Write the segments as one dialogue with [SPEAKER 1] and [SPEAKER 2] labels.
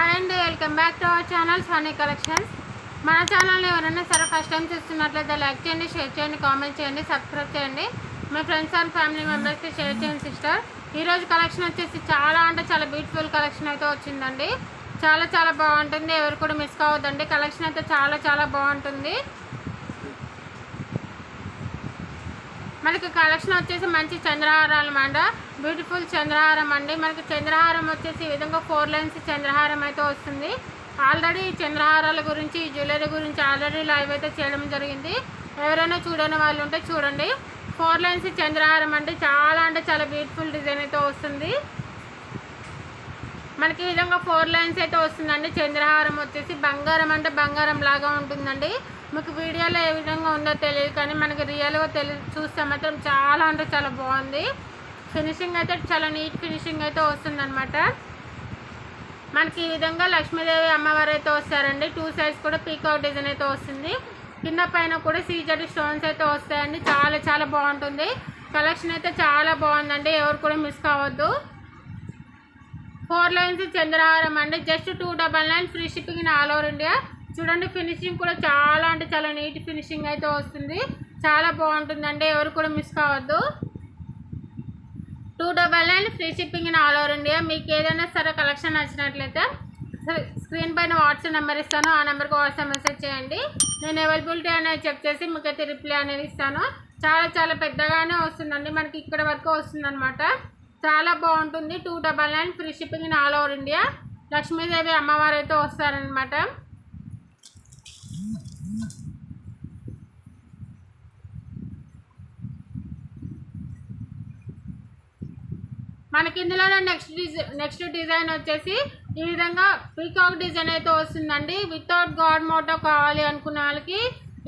[SPEAKER 1] Hi అండి, welcome back to our channel Sunny collections. మన ఛానల్ని ఎవరైనా సరే ఫస్ట్ టైం చూస్తున్నట్లయితే లైక్ చేయండి, షేర్ చేయండి, కామెంట్ చేయండి, సబ్స్క్రైబ్ చేయండి. మీ ఫ్రెండ్స్ అండ్ ఫ్యామిలీ మెంబర్స్కి షేర్ చేయండి సిస్టర్. ఈరోజు కలెక్షన్ వచ్చేసి చాలా బ్యూటిఫుల్ కలెక్షన్ అయితే వచ్చిందండి. చాలా బాగుంటుంది, ఎవరు కూడా మిస్ కావద్దండి. కలెక్షన్ అయితే చాలా బాగుంటుంది. మనకి కలెక్షన్ వచ్చేసి మంచి చంద్రహారాలు అన్నమాట. బ్యూటిఫుల్ చంద్రహారం అండి. మనకి చంద్రహారం వచ్చేసి ఈ విధంగా 4 లైన్స్ చంద్రహారం అయితే వస్తుంది. ఆల్రెడీ చంద్రహారాల గురించి, జ్యువెలరీ గురించి ఆల్రెడీ లైవ్ అయితే చేయడం జరిగింది. ఎవరైనా చూడని వాళ్ళు ఉంటే చూడండి. 4 లైన్స్ చంద్రహారం అండి. చాలా బ్యూటిఫుల్ డిజైన్ అయితే వస్తుంది. మనకి ఈ విధంగా 4 లైన్స్ అయితే వస్తుందండి. చంద్రహారం వచ్చేసి బంగారం అంటే బంగారం లాగా ఉంటుందండి. మీకు వీడియోలో ఏ విధంగా ఉందో తెలియదు, కానీ మనకి రియల్గా చూస్తే మాత్రం చాలా బాగుంది. ఫినిషింగ్ అయితే చాలా నీట్ ఫినిషింగ్ అయితే వస్తుందన్నమాట. మనకి ఈ విధంగా లక్ష్మీదేవి అమ్మవారు అయితే వస్తారండి. 2 సైడ్స్ కూడా పీకాక్ డిజైన్ అయితే వస్తుంది. కింద పైన కూడా సీజెడ్ స్టోన్స్ అయితే వస్తాయండి. చాలా బాగుంటుంది. కలెక్షన్ అయితే చాలా బాగుందండి, ఎవరు కూడా మిస్ కావద్దు. 4 లైన్స్ చంద్రహారం అండి. Just 299 free shipping in all over India. చూడండి, ఫినిషింగ్ కూడా చాలా నీట్ ఫినిషింగ్ అయితే వస్తుంది. చాలా బాగుంటుందండి, ఎవరు కూడా మిస్ కావద్దు. 299 free shipping in all over India. మీకు ఏదైనా సరే కలెక్షన్ నచ్చినట్లయితే స్క్రీన్ పైన వాట్సాప్ నెంబర్ ఇస్తాను, ఆ నెంబర్కి వాట్సాప్ మెసేజ్ చేయండి. నేను అవైలబిలిటీ అనేది చెక్ చేసి మీకైతే రిప్లై అనేది ఇస్తాను. చాలా పెద్దగానే వస్తుందండి. మనకి ఇక్కడ వరకు వస్తుందన్నమాట. చాలా బాగుంటుంది. 299 free shipping in all over India. Lakshmidevi అమ్మవారు అయితే వస్తారనమాట. మనకి ఇందులో నెక్స్ట్ డిజైన్ వచ్చేసి ఈ విధంగా పీకాక్ డిజైన్ అయితే వస్తుందండి. వితౌట్ గాడ్ మోటో కావాలి అనుకున్న వాళ్ళకి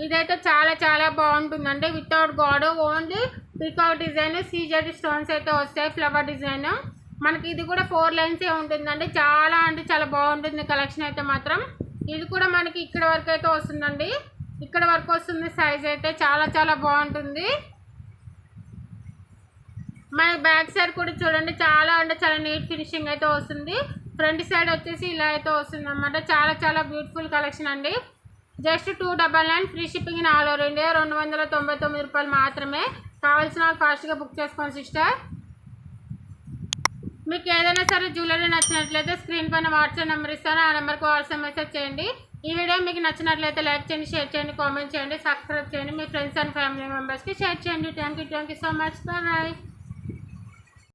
[SPEAKER 1] ఇదైతే చాలా బాగుంటుందండి. Without God, only peacock design, CZ stones అయితే వస్తాయి, ఫ్లవర్ డిజైన్. మనకి ఇది కూడా 4 లైన్సే ఉంటుందండి. చాలా బాగుంటుంది కలెక్షన్ అయితే మాత్రం. ఇది కూడా మనకి ఇక్కడ వరకు అయితే వస్తుందండి. ఇక్కడ వరకు వస్తుంది సైజ్ అయితే. చాలా బాగుంటుంది. మన బ్యాక్ సైడ్ కూడా చూడండి, చాలా నీట్ ఫినిషింగ్ అయితే వస్తుంది. ఫ్రంట్ సైడ్ వచ్చేసి ఇలా అయితే వస్తుంది అన్నమాట. చాలా బ్యూటిఫుల్ కలెక్షన్ అండి. Just 299 free shipping in all over India. 299 రూపాయలు మాత్రమే. కావాల్సిన వాళ్ళు ఫాస్ట్గా బుక్ చేసుకోండి సిస్టర్. మీకు ఏదైనా సరే జ్యువెలరీ నచ్చినట్లయితే స్క్రీన్ పైన వాట్సాప్ నెంబర్ ఇస్తాను, ఆ నెంబర్కి వాట్సాప్ మెసేజ్ చేయండి. ఈ వీడియో మీకు నచ్చినట్లయితే లైక్ చేయండి, షేర్ చేయండి, కామెంట్ చేయండి, సబ్స్క్రైబ్ చేయండి. మీ ఫ్రెండ్స్ అండ్ ఫ్యామిలీ మెంబర్స్కి షేర్ చేయండి. Thank you so much. Bye.